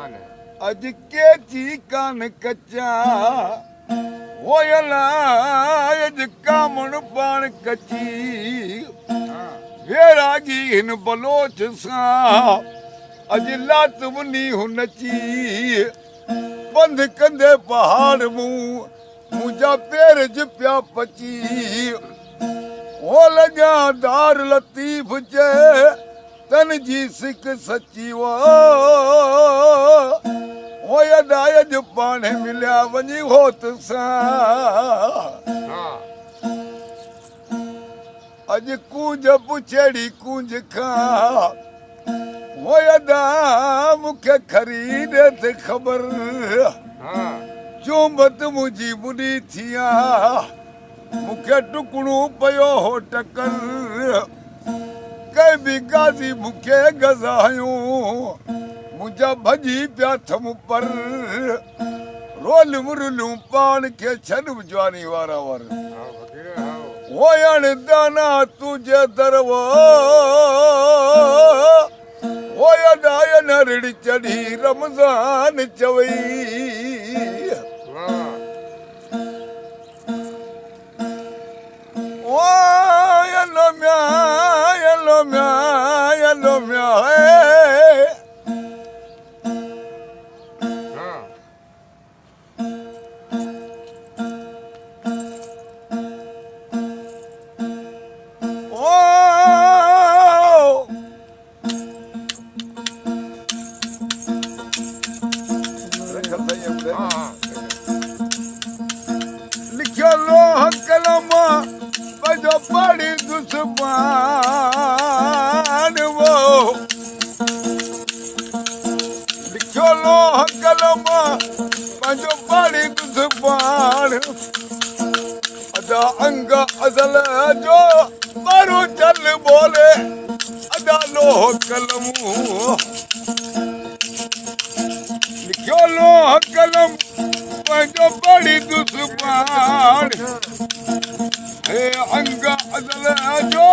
अज के थी कान कच्चा होयला अज कामण पाण कची वेरागी हिन बलोच सा अज लात मुनी हुनची बंद कंदे पहाड़ मुझा पैर ज प्या पची ओ लगा दार लतीफ जे तन जी सिक सची वो यदाय जो पाने मिलिया वञी होत सा अज कूंज पुछड़ी कूंज खा वो यदा मुखे खरीद ते खबर चुंबत मुझी बुढ़ी थिया मुखे टुकड़ू पयो हो टकर कई भी गाजी मुखे गजायूं मुझा भजी पिया थम पर रोल मुरलू पान के छॾ जवानी वारा वर वो यान दाना तुझे दरवो वो यदाय नरड़ी चढ़ी रमजान चवई ओ यलो म्या यलो म्या यलो म्या लिखो लोह कलम बजो पड़ी दुश्मन वो लिखो लोह कलम बजो पड़ी दुश्मन अदा अंग अजल जो मारो चल बोले अदा लोह कलम लिखो लोह कलम जो बड़ी दुश्मन हे अंग अदल जो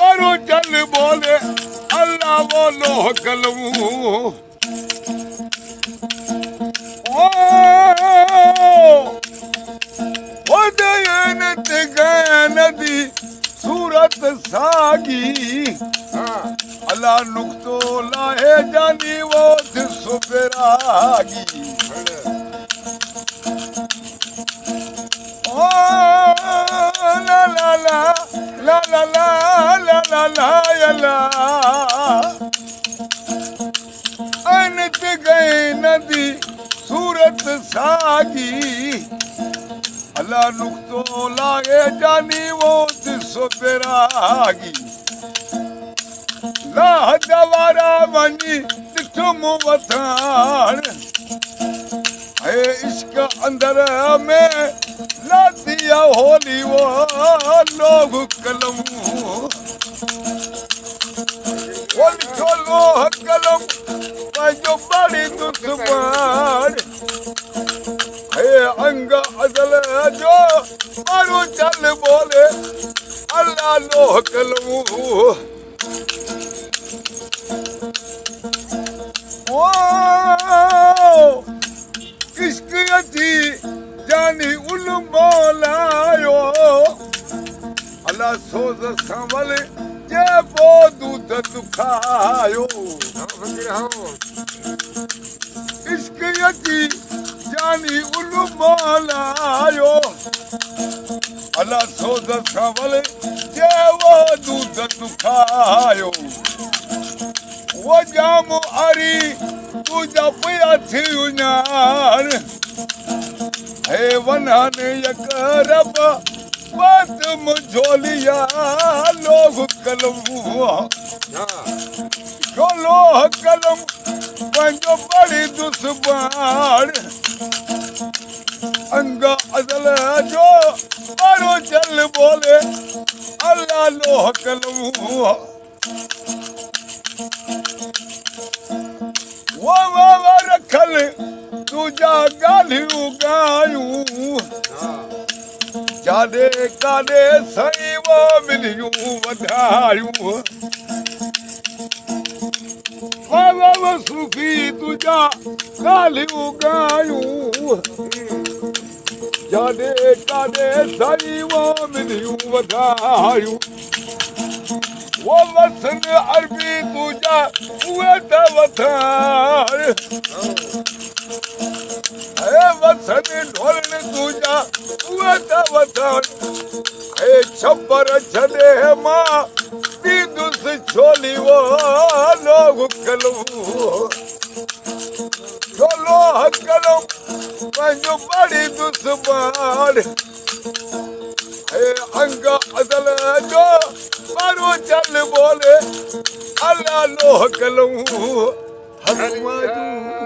मारो चल बोले अल्लाह वो लोह कलम ओ दयन ते नदी सूरत सागी अल्लाह नुक्तो लाहे जानी वो सुपरागी la la la la la la la la la ya la अनत गए नदी सूरत सागी अल्लाह नुक्तो लागे जानी वो दिसो पेरागी ला दवारा वनी तिठुम वथान है इश्क अंदर में लातिया होली वो लोग कलम वो लिखो लोह कलम जो बड़ी दुश्मन है अंग अदल जो मारो चल बोले अल्लाह लोह कलम ओ इश्क अची जानी उल मौलायो अल्लाह सोज संभल जे बो दूध दुखायो इश्क अची जानी उल मौलायो अल्लाह सोज संभल जे वो दूध दुखायो वो जाम हरी तुझा पिया थी उन्यार हे वनाने यकरब बात मुझोलिया लोग कलम जो लोह कलम पंजो बड़ी दुश्मन अंग अदल जो मारो चल बोले अल्लाह लोह कलम वो रखल तुझा गालियूं गायूं जादे कादे सही वो मिलियूं वधायूं सूफ़ी तुझा ॻाल्हियूं ॻायूं जाॾे काॾे साईं वो मिलियूं वधायूं वो वसन अरबी तुझा उहे त वधार वसन ढोलण तुझा उहे त वधार छपर छॾे मां ॾींदुसि छोली वो लोग कलूं छोलो हकलूं पंहिंजो बड़ी दुश्मन अंग अदल जो मारो चल बोले अल्लाह लोह कलूं हनुमान